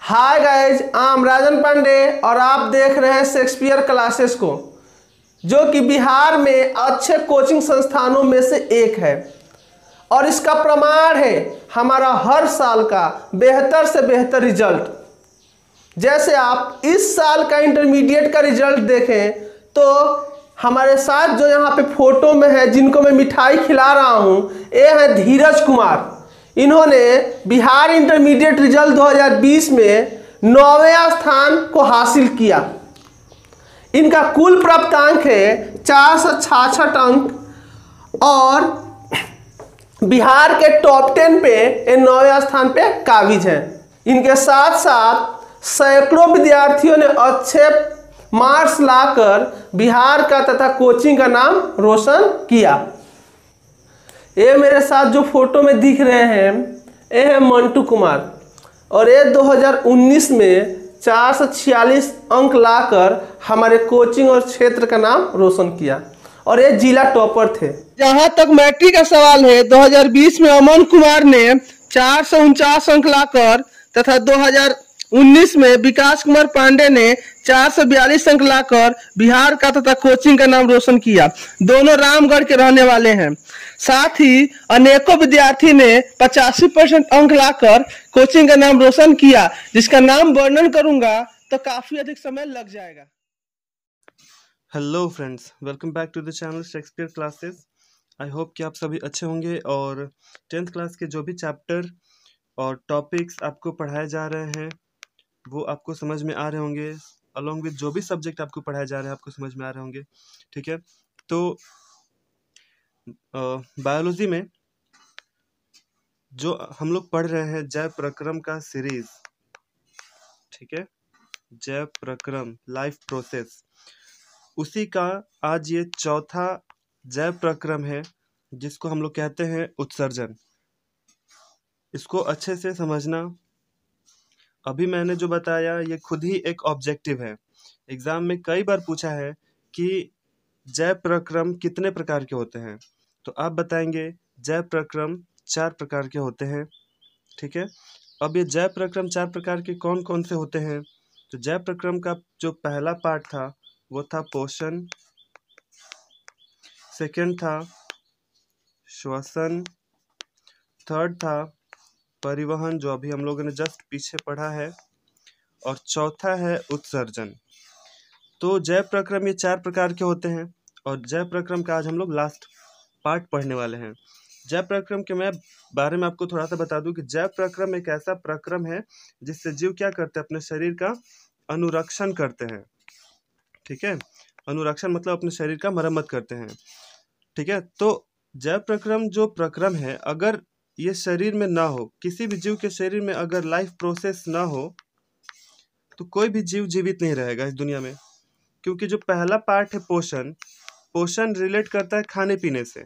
Hi guys, I am राजन पांडे और आप देख रहे हैं शेक्सपियर क्लासेस को, जो कि बिहार में अच्छे कोचिंग संस्थानों में से एक है। और इसका प्रमाण है हमारा हर साल का बेहतर से बेहतर रिजल्ट। जैसे आप इस साल का इंटरमीडिएट का रिजल्ट देखें तो हमारे साथ जो यहाँ पे फोटो में है, जिनको मैं मिठाई खिला रहा हूँ, ये है धीरज कुमार। इन्होंने बिहार इंटरमीडिएट रिजल्ट 2020 में 9वें स्थान को हासिल किया। इनका कुल प्राप्तांक है 466 अंक और बिहार के टॉप 10 पे ये 9वें स्थान पे काबिज हैं। इनके साथ साथ सैकड़ों विद्यार्थियों ने अच्छे मार्क्स लाकर बिहार का तथा कोचिंग का नाम रोशन किया। ये मेरे साथ जो फोटो में दिख रहे हैं, ये है मंटू कुमार और ये 2019 में 446 अंक लाकर हमारे कोचिंग और क्षेत्र का नाम रोशन किया और ये जिला टॉपर थे। जहां तक मैट्रिक का सवाल है, 2020 में अमन कुमार ने 449 अंक लाकर तथा 2019 में विकास कुमार पांडे ने 442 अंक लाकर बिहार का तथा कोचिंग का नाम रोशन किया। दोनों रामगढ़ के रहने वाले हैं। साथ ही अनेकों विद्यार्थी ने 85% अंक लाकर कोचिंग का नाम रोशन किया, जिसका नाम वर्णन करूंगा तो काफी अधिक समय लग जाएगा। Hello friends, welcome back to the channel Shakespeare classes. I hope कि आप सभी अच्छे होंगे और 10th क्लास के जो भी चैप्टर और टॉपिक्स आपको पढ़ाए जा रहे हैं वो आपको समझ में आ रहे होंगे। अलॉन्ग विद जो भी सब्जेक्ट आपको पढ़ाए जा रहे हैं आपको समझ में आ रहे होंगे। ठीक है, तो बायोलॉजी में जो हम लोग पढ़ रहे हैं जैव प्रक्रम का सीरीज, ठीक है, जैव प्रक्रम लाइफ प्रोसेस, उसी का आज ये चौथा जैव प्रक्रम है जिसको हम लोग कहते हैं उत्सर्जन। इसको अच्छे से समझना। अभी मैंने जो बताया ये खुद ही एक ऑब्जेक्टिव है। एग्जाम में कई बार पूछा है कि जैव प्रक्रम कितने प्रकार के होते हैं, तो आप बताएंगे जैव प्रक्रम 4 प्रकार के होते हैं। ठीक है, अब ये जैव प्रक्रम 4 प्रकार के कौन कौन से होते हैं? तो जैव प्रक्रम का जो पहला पार्ट था वो था पोषण, सेकंड था श्वसन, थर्ड था परिवहन जो अभी हम लोगों ने जस्ट पीछे पढ़ा है, और चौथा है उत्सर्जन। तो जैव प्रक्रम ये 4 प्रकार के होते हैं और जैव प्रक्रम का आज हम लोग लास्ट पार्ट पढ़ने वाले हैं। जैव प्रक्रम के मैं बारे में आपको थोड़ा सा बता दूं कि जैव प्रक्रम एक ऐसा प्रक्रम है जिससे जीव क्या करते हैं, अपने शरीर का अनुरक्षण करते हैं। ठीक है, अनुरक्षण मतलब अपने शरीर का मरम्मत करते हैं। ठीक है, तो जैव प्रक्रम जो प्रक्रम है, अगर ये शरीर में ना हो, किसी भी जीव के शरीर में अगर लाइफ प्रोसेस ना हो तो कोई भी जीव जीवित नहीं रहेगा इस दुनिया में। क्योंकि जो पहला पार्ट है पोषण, पोषण रिलेट करता है खाने पीने से।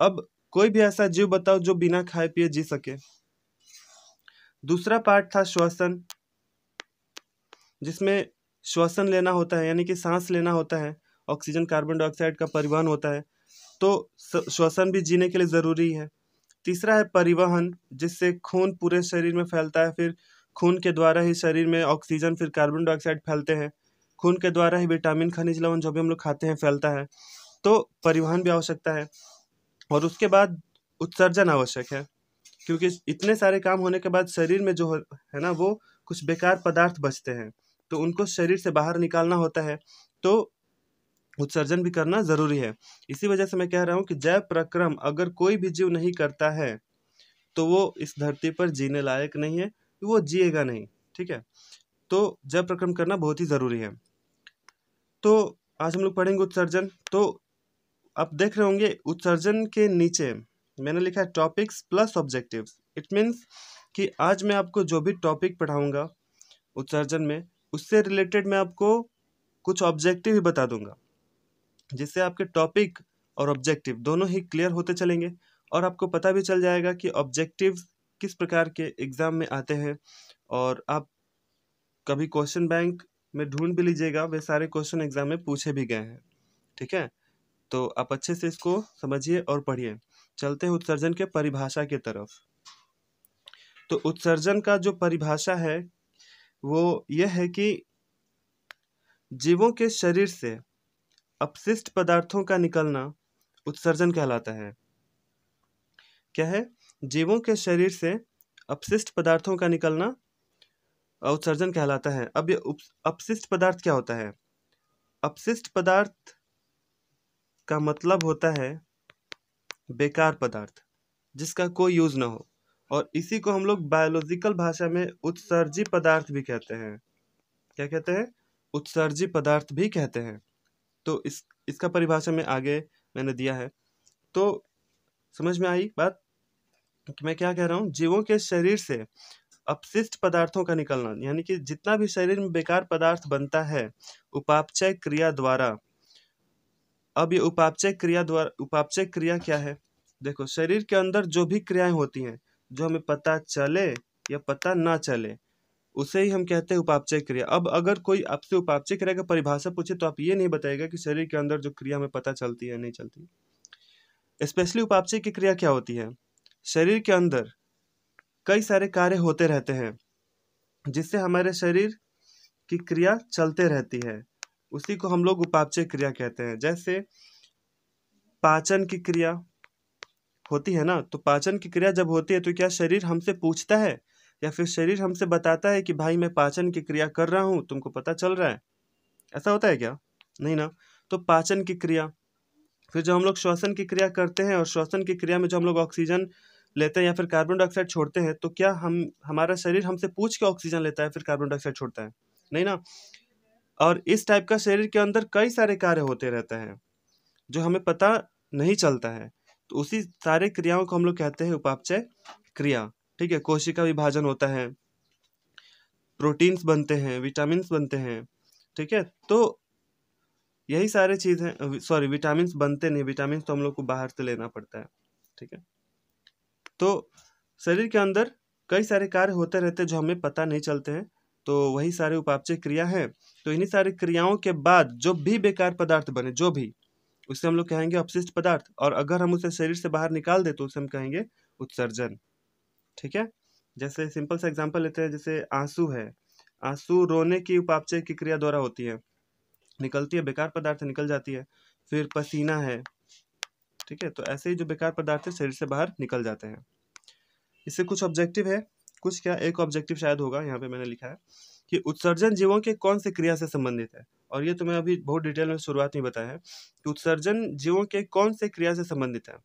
अब कोई भी ऐसा जीव बताओ जो बिना खाए पिए जी सके। दूसरा पार्ट था श्वसन, जिसमें श्वसन लेना होता है, यानी कि सांस लेना होता है, ऑक्सीजन कार्बन डाइऑक्साइड का परिवहन होता है, तो श्वसन भी जीने के लिए ज़रूरी है। तीसरा है परिवहन, जिससे खून पूरे शरीर में फैलता है, फिर खून के द्वारा ही शरीर में ऑक्सीजन फिर कार्बन डाइऑक्साइड फैलते हैं, खून के द्वारा ही विटामिन खनिज लवण जो भी हम लोग खाते हैं फैलता है, तो परिवहन भी आवश्यकता है। और उसके बाद उत्सर्जन आवश्यक है, क्योंकि इतने सारे काम होने के बाद शरीर में जो है ना वो कुछ बेकार पदार्थ बचते हैं, तो उनको शरीर से बाहर निकालना होता है, तो उत्सर्जन भी करना जरूरी है। इसी वजह से मैं कह रहा हूँ कि जैव प्रक्रम अगर कोई भी जीव नहीं करता है तो वो इस धरती पर जीने लायक नहीं है, वो जिएगा नहीं। ठीक है, तो जैव प्रक्रम करना बहुत ही जरूरी है। तो आज हम लोग पढ़ेंगे उत्सर्जन। तो आप देख रहे होंगे उत्सर्जन के नीचे मैंने लिखा है topics plus objectives. It means कि आज मैं आपको जो भी टॉपिक पढ़ाऊंगा उत्सर्जन में, उससे रिलेटेड मैं आपको कुछ ऑब्जेक्टिव ही बता दूंगा, जिससे आपके टॉपिक और ऑब्जेक्टिव दोनों ही क्लियर होते चलेंगे और आपको पता भी चल जाएगा कि ऑब्जेक्टिव किस प्रकार के एग्जाम में आते हैं। और आप कभी क्वेश्चन बैंक में ढूंढ भी लीजिएगा, वे सारे क्वेश्चन एग्जाम में पूछे भी गए हैं। ठीक है, तो आप अच्छे से इसको समझिए और पढ़िए। चलते हैं उत्सर्जन के परिभाषा की तरफ। तो उत्सर्जन का जो परिभाषा है वो यह है कि जीवों के शरीर से अपशिष्ट पदार्थों का निकलना उत्सर्जन कहलाता है। क्या है? जीवों के शरीर से अपशिष्ट पदार्थों का निकलना उत्सर्जन कहलाता है। अब ये अपशिष्ट पदार्थ क्या होता है? अपशिष्ट पदार्थ का मतलब होता है बेकार पदार्थ जिसका कोई यूज ना हो, और इसी को हम लोग बायोलॉजिकल भाषा में उत्सर्जी पदार्थ भी कहते हैं। क्या कहते हैं? उत्सर्जी पदार्थ भी कहते हैं। तो इसका परिभाषा में आगे मैंने दिया है। तो समझ में आई बात कि मैं क्या कह रहा हूँ? जीवों के शरीर से अपशिष्ट पदार्थों का निकलना, यानी कि जितना भी शरीर में बेकार पदार्थ बनता है उपापचय क्रिया द्वारा। अब ये उपापचय क्रिया क्या है? देखो, शरीर के अंदर जो भी क्रियाएं होती हैं जो हमें पता चले या पता ना चले उसे ही हम कहते हैं उपापचय क्रिया। अब अगर कोई आपसे उपापचय क्रिया का परिभाषा पूछे तो आप ये नहीं बताएगा कि शरीर के अंदर जो क्रिया हमें पता चलती है नहीं चलती। स्पेशली उपापचय की क्रिया क्या होती है? शरीर के अंदर कई सारे कार्य होते रहते हैं जिससे हमारे शरीर की क्रिया चलते रहती है, उसी को हम लोग उपापचय क्रिया कहते हैं। जैसे पाचन की क्रिया होती है ना, तो पाचन की क्रिया जब होती है तो क्या शरीर हमसे पूछता है या फिर शरीर हमसे बताता है कि भाई मैं पाचन की क्रिया कर रहा हूँ, तुमको पता चल रहा है? ऐसा होता है क्या? नहीं ना। तो पाचन की क्रिया, फिर जो हम लोग श्वसन की क्रिया करते हैं और श्वसन की क्रिया में जो हम लोग ऑक्सीजन लेते हैं या फिर कार्बन डाइऑक्साइड छोड़ते हैं, तो क्या हमारा शरीर हमसे पूछ के ऑक्सीजन लेता है फिर कार्बन डाइऑक्साइड छोड़ता है? नहीं ना। और इस टाइप का शरीर के अंदर कई सारे कार्य होते रहते हैं जो हमें पता नहीं चलता है, तो उसी सारे क्रियाओं को हम लोग कहते हैं उपापचय क्रिया। ठीक है, कोशिका विभाजन होता है, प्रोटीन्स बनते हैं, विटामिन्स बनते हैं। ठीक है, तो यही सारे चीज हैं। सॉरी, विटामिन्स बनते नहीं, विटामिन्स तो हम लोग को बाहर से लेना पड़ता है। ठीक है, तो शरीर के अंदर कई सारे कार्य होते रहते हैं जो हमें पता नहीं चलते हैं, तो वही सारे उपापचय क्रिया हैं। तो इन्हीं सारी क्रियाओं के बाद जो भी बेकार पदार्थ बने, जो भी, उसे हम लोग कहेंगे अपशिष्ट पदार्थ, और अगर हम उसे शरीर से बाहर निकाल दे तो उसे हम कहेंगे उत्सर्जन। ठीक है, जैसे सिंपल सा एग्जांपल लेते हैं, जैसे आंसू है। आंसू रोने की उपापचय की क्रिया द्वारा होती है, निकलती है, बेकार पदार्थ निकल जाती है। फिर पसीना है। ठीक है, तो ऐसे ही जो बेकार पदार्थ है शरीर से बाहर निकल जाते हैं। इससे कुछ ऑब्जेक्टिव है, कुछ क्या, एक ऑब्जेक्टिव शायद होगा, यहाँ पे मैंने लिखा है कि उत्सर्जन जीवों के कौन से क्रिया से संबंधित है। और ये तो मैं अभी बहुत डिटेल में शुरुआत में बताया है कि उत्सर्जन जीवों के कौन से क्रिया से संबंधित है।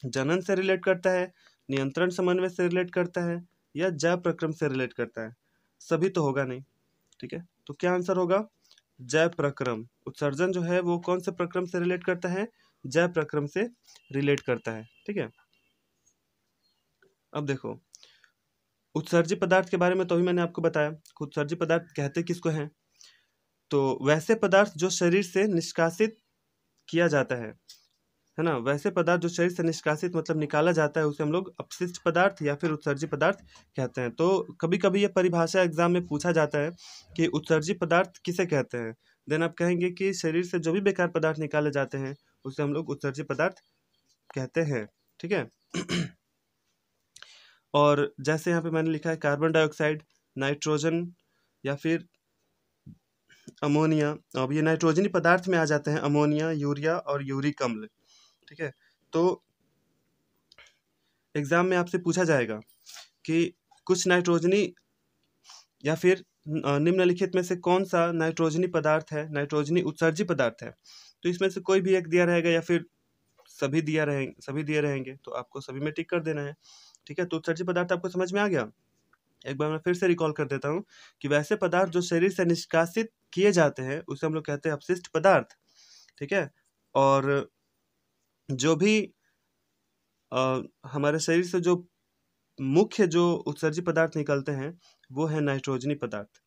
जनन से रिलेट करता है, नियंत्रण समन्वय से रिलेट करता है, या जैव प्रक्रम से रिलेट करता है? सभी तो होगा नहीं। ठीक है, तो क्या आंसर होगा? जैव प्रक्रम। उत्सर्जन जो है वो कौन से प्रक्रम से रिलेट करता है? जैव प्रक्रम से रिलेट करता है। ठीक है, अब देखो, उत्सर्जी पदार्थ के बारे में तो अभी मैंने आपको बताया। उत्सर्जी पदार्थ कहते किसको हैं? तो वैसे पदार्थ जो शरीर से निष्कासित किया जाता है ना, वैसे पदार्थ जो शरीर से निष्कासित मतलब निकाला जाता है उसे हम लोग अपशिष्ट पदार्थ या फिर उत्सर्जी पदार्थ कहते हैं। तो कभी कभी ये परिभाषा एग्जाम में पूछा जाता है कि उत्सर्जी पदार्थ किसे कहते हैं, देन आप कहेंगे कि शरीर से जो भी बेकार पदार्थ निकाले जाते हैं उसे हम लोग उत्सर्जी पदार्थ कहते हैं। ठीक है, और जैसे यहाँ पे मैंने लिखा है कार्बन डाइऑक्साइड, नाइट्रोजन या फिर अमोनिया। अब ये नाइट्रोजनी पदार्थ में आ जाते हैं, अमोनिया, यूरिया और यूरिक अम्ल। ठीक है, तो एग्जाम में आपसे पूछा जाएगा कि कुछ नाइट्रोजनी या फिर निम्नलिखित में से कौन सा नाइट्रोजनी पदार्थ है, नाइट्रोजनी उत्सर्जी पदार्थ है। तो इसमें से कोई भी एक दिया रहेगा या फिर सभी दिए रहेंगे, तो आपको सभी में टिक कर देना है। ठीक है, तो उत्सर्जी पदार्थ आपको समझ में आ गया। एक बार मैं फिर से रिकॉल कर देता हूँ कि वैसे पदार्थ जो शरीर से निष्कासित किए जाते हैं उसे हम लोग कहते हैं अपशिष्ट पदार्थ। ठीक है, और जो भी हमारे शरीर से जो मुख्य जो उत्सर्जी पदार्थ निकलते हैं वो है नाइट्रोजनी पदार्थ।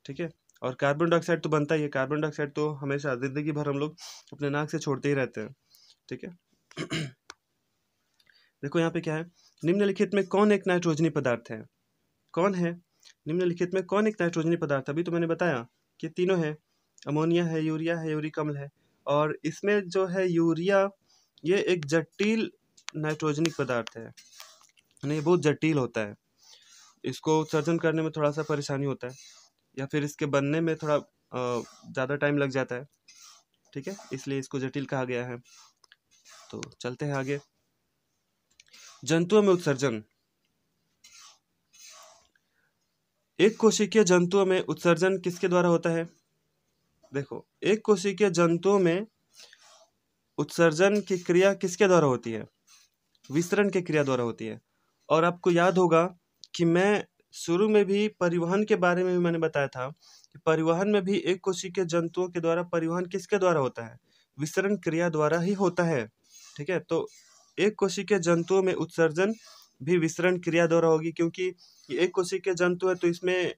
ठीक है, और कार्बन डाइऑक्साइड तो बनता ही है। कार्बन डाइऑक्साइड तो हमेशा जिंदगी भर हम लोग अपने नाक से छोड़ते ही रहते हैं। ठीक है, देखो यहाँ पे क्या है, निम्नलिखित में कौन एक नाइट्रोजनी पदार्थ है? कौन है निम्नलिखित में कौन एक नाइट्रोजनी पदार्थ? अभी तो मैंने बताया कि तीनों है, अमोनिया है, यूरिया है, यूरिक अम्ल है। और इसमें जो है यूरिया, ये एक जटिल नाइट्रोजनी पदार्थ है, नहीं बहुत जटिल होता है, इसको उत्सर्जन करने में थोड़ा सा परेशानी होता है। या फिर इसके बनने में थोड़ा ज़्यादा टाइम लग जाता है, ठीक है, इसलिए इसको जटिल कहा गया है। तो चलते हैं आगे। जंतुओं में उत्सर्जन। एक कोशिकीय जंतुओं में उत्सर्जन किसके द्वारा होता है? देखो, एक कोशिकीय जंतुओं में उत्सर्जन की क्रिया किसके द्वारा होती है? विसरण की क्रिया द्वारा होती है। और आपको याद होगा कि मैं शुरू में भी परिवहन के बारे में भी मैंने बताया था कि परिवहन में भी एक कोशिकीय जंतुओं के द्वारा परिवहन किसके द्वारा होता है? विसरण क्रिया द्वारा ही होता है, ठीक है। तो एक कोशिकीय जंतुओं में उत्सर्जन भी विसरण क्रिया द्वारा होगी, क्योंकि ये एक कोशिकीय जंतु है तो इसमें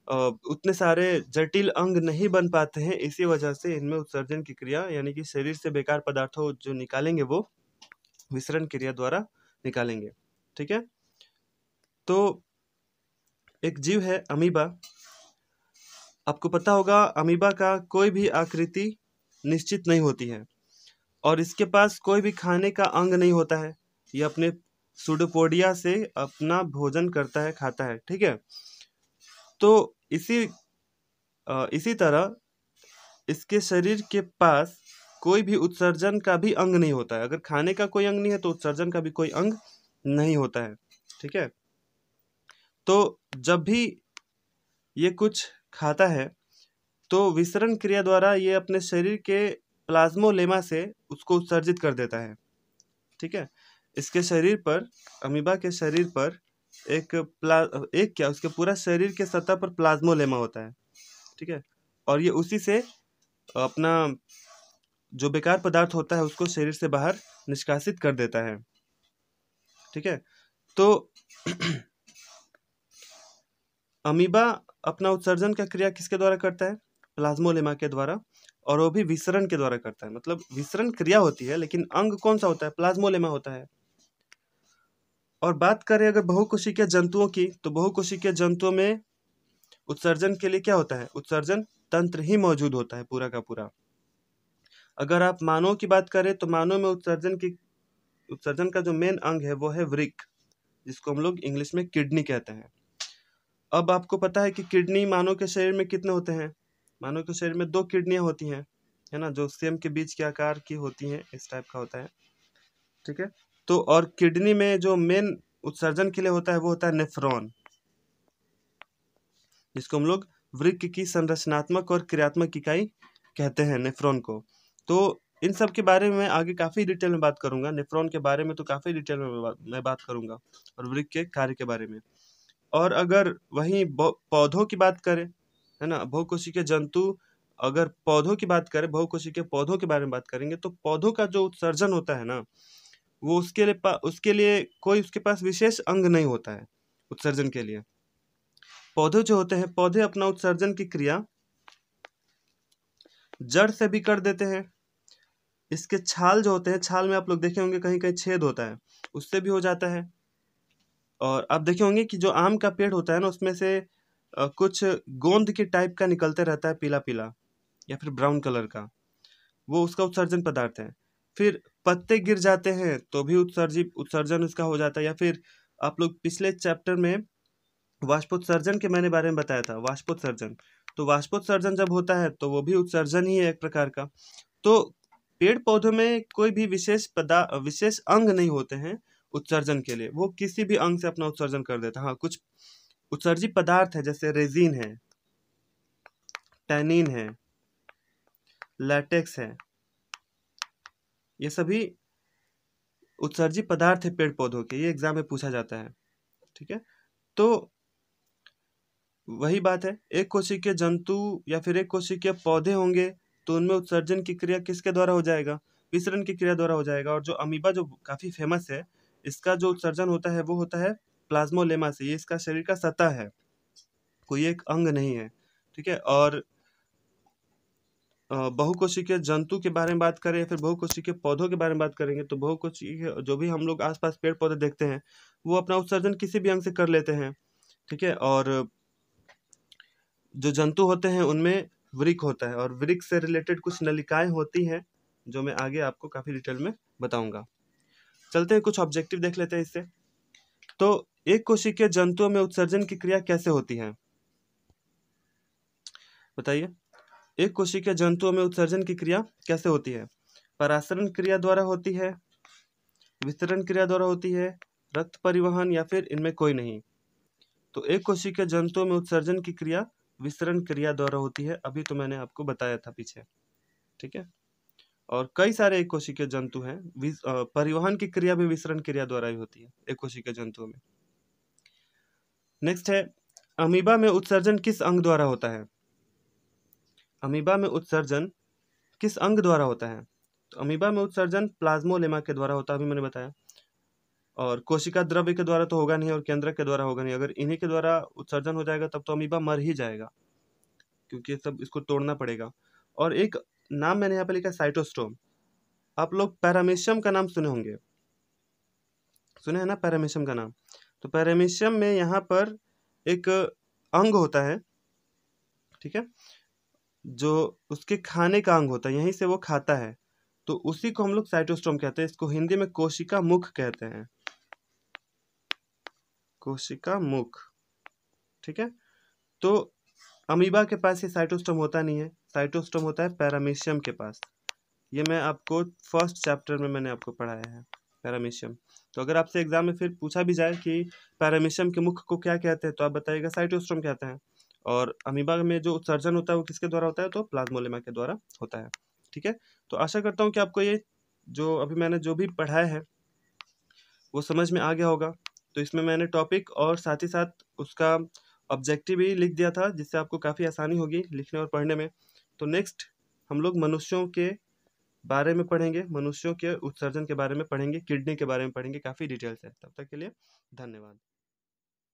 उतने सारे जटिल अंग नहीं बन पाते हैं, इसी वजह से इनमें उत्सर्जन की क्रिया यानी कि शरीर से बेकार पदार्थों जो निकालेंगे वो विसरण क्रिया द्वारा निकालेंगे, ठीक है। तो एक जीव है अमीबा। आपको पता होगा अमीबा का कोई भी आकृति निश्चित नहीं होती है और इसके पास कोई भी खाने का अंग नहीं होता है। ये अपने सूडोपोडिया से अपना भोजन करता है, खाता है, ठीक है। तो इसी तरह इसके शरीर के पास कोई भी उत्सर्जन का भी अंग नहीं होता है। अगर खाने का कोई अंग नहीं है तो उत्सर्जन का भी कोई अंग नहीं होता है, ठीक है। तो जब भी ये कुछ खाता है तो विसरण क्रिया द्वारा ये अपने शरीर के प्लाज्मोलेमा से उसको उत्सर्जित कर देता है, ठीक है। इसके शरीर पर, अमीबा के शरीर पर उसके पूरा शरीर के सतह पर प्लाज्मोलेमा होता है, ठीक है। और ये उसी से अपना जो बेकार पदार्थ होता है उसको शरीर से बाहर निष्कासित कर देता है, ठीक है। तो अमीबा अपना उत्सर्जन का क्रिया किसके द्वारा करता है? प्लाज्मोलेमा के द्वारा, और वो भी विसरण के द्वारा करता है। मतलब विसरण क्रिया होती है लेकिन अंग कौन सा होता है? प्लाज्मोलेमा होता है। और बात करें अगर बहुकोशिकीय जंतुओं की, तो बहुकोशिकीय जंतुओं में उत्सर्जन के लिए क्या होता है? उत्सर्जन तंत्र ही मौजूद होता है पूरा का पूरा। अगर आप मानव की बात करें तो मानव में उत्सर्जन का जो मेन अंग है वो है वृक्क, जिसको हम लोग इंग्लिश में किडनी कहते हैं। अब आपको पता है कि किडनी मानव के शरीर में कितने होते हैं? मानव के शरीर में 2 किडनियां होती हैं, है ना, जो सेम के बीच के आकार की होती हैं, इस टाइप का होता है, ठीक है। तो और किडनी में जो मेन उत्सर्जन के लिए होता है वो होता है नेफ्रॉन, जिसको हम लोग वृक्क की संरचनात्मक और क्रियात्मक इकाई कहते हैं, नेफ्रॉन को। तो इन सब के बारे में आगे काफ़ी डिटेल में बात करूंगा। नेफ्रॉन के बारे में तो काफ़ी डिटेल में मैं बात करूंगा, और वृक्क के कार्य के बारे में। और अगर वहीं पौधों की बात करें, है ना, बहुकोशिकीय जंतु, अगर पौधों की बात करें, बहुकोशिकीय पौधों के बारे में बात करेंगे, तो पौधों का जो उत्सर्जन होता है ना, वो उसके लिए कोई उसके पास विशेष अंग नहीं होता है उत्सर्जन के लिए। पौधे जो होते हैं, पौधे अपना उत्सर्जन की क्रिया जड़ से भी कर देते हैं। इसके छाल जो होते हैं, छाल में आप लोग देखे होंगे कहीं कहीं छेद होता है, उससे भी हो जाता है। और आप देखे होंगे कि जो आम का पेड़ होता है ना, उसमें से कुछ गोंद के टाइप का निकलते रहता है, पीला पीला या फिर ब्राउन कलर का, वो उसका उत्सर्जन पदार्थ है। फिर पत्ते गिर जाते हैं तो भी उत्सर्जन उसका हो जाता है। या फिर आप लोग पिछले चैप्टर में वाष्पोत्सर्जन के मैंने बारे में बताया था, वाष्पोत्सर्जन। तो वाष्पोत्सर्जन जब होता है तो वो भी उत्सर्जन ही है एक प्रकार का। तो पेड़ पौधों में कोई भी विशेष अंग नहीं होते हैं उत्सर्जन के लिए, वो किसी भी अंग से अपना उत्सर्जन कर देता है। हाँ, कुछ उत्सर्जी पदार्थ है, जैसे रेजिन है, टैनिन है, लैटेक्स है, ये सभी उत्सर्जी पदार्थ है पेड़ पौधों के, ये एग्जाम में पूछा जाता है, ठीक है। तो वही बात है, एक कोशिकीय जंतु या फिर एक कोशिकीय पौधे होंगे तो उनमें उत्सर्जन की क्रिया किसके द्वारा हो जाएगा? विसरण की क्रिया द्वारा हो जाएगा। और जो अमीबा जो काफी फेमस है, इसका जो उत्सर्जन होता है वो होता है प्लाज्मोलेमा से। ये इसका शरीर का सतह है, कोई एक अंग नहीं है, ठीक है। और बहुकोशिकीय जंतु के बारे में बात करें या फिर बहुकोशिकीय पौधों के बारे में बात करेंगे, तो बहुकोशिकीय जो भी हम लोग आसपास पेड़ पौधे देखते हैं वो अपना उत्सर्जन किसी भी अंग से कर लेते हैं, ठीक है। और जो जंतु होते हैं उनमें वृक्क होता है, और वृक्क से रिलेटेड कुछ नलिकाएं होती हैं जो मैं आगे आपको काफी डिटेल में बताऊंगा। चलते हैं कुछ ऑब्जेक्टिव देख लेते हैं इससे। तो एक कोशिकीय जंतुओं में उत्सर्जन की क्रिया कैसे होती है? बताइए, एक कोशिकीय जंतुओं में उत्सर्जन की क्रिया कैसे होती है? परासरण क्रिया द्वारा होती है, वितरण क्रिया द्वारा होती है, रक्त परिवहन, या फिर इनमें कोई नहीं? तो एक कोशिकीय जंतुओं में उत्सर्जन की क्रिया विसरण क्रिया द्वारा होती है। अभी तो मैंने आपको बताया था पीछे, ठीक है। और कई सारे एक कोशिकीय जंतु हैं, परिवहन की क्रिया भी विसरण क्रिया द्वारा ही होती है एक कोशिकीय जंतुओं में। नेक्स्ट है, अमीबा में उत्सर्जन किस अंग द्वारा होता है? अमीबा में उत्सर्जन किस अंग द्वारा होता है? तो अमीबा में उत्सर्जन प्लाज्मोलेमा के द्वारा होता है, अभी मैंने बताया। और कोशिका द्रव्य के द्वारा तो होगा नहीं, और केंद्रक के द्वारा होगा नहीं। अगर इन्हीं के द्वारा उत्सर्जन हो जाएगा तब तो अमीबा मर ही जाएगा, क्योंकि सब इसको तोड़ना पड़ेगा। और एक नाम मैंने यहाँ पे लिखा साइटोस्टोम। आप लोग पैरामीशियम का नाम सुने होंगे, सुने हैं ना पैरामीशियम का नाम? तो पैरामीशियम में यहाँ पर एक अंग होता है, ठीक है, जो उसके खाने का अंग होता है, यहीं से वो खाता है, तो उसी को हम लोग साइटोस्टोम कहते हैं। इसको हिंदी में कोशिका मुख कहते हैं, कोशिका मुख, ठीक है। तो अमीबा के पास ये साइटोस्टोम होता नहीं है, साइटोस्टोम होता है पैरामीशियम के पास। ये मैं आपको फर्स्ट चैप्टर में मैंने आपको पढ़ाया है, पैरामीशियम। तो अगर आपसे एग्जाम में फिर पूछा भी जाए कि पैरामीशियम के मुख को क्या कहते हैं, तो आप बताइएगा साइटोस्टोम कहते हैं। और अमीबा में जो उत्सर्जन होता है वो किसके द्वारा होता है? तो प्लाज्मोलेमा के द्वारा होता है, ठीक है। तो आशा करता हूँ कि आपको ये जो अभी मैंने जो भी पढ़ाया है वो समझ में आ गया होगा। तो इसमें मैंने टॉपिक और साथ ही साथ उसका ऑब्जेक्टिव भी लिख दिया था, जिससे आपको काफ़ी आसानी होगी लिखने और पढ़ने में। तो नेक्स्ट हम लोग मनुष्यों के बारे में पढ़ेंगे, मनुष्यों के उत्सर्जन के बारे में पढ़ेंगे, किडनी के बारे में पढ़ेंगे, काफ़ी डिटेल से। तब तक के लिए धन्यवाद।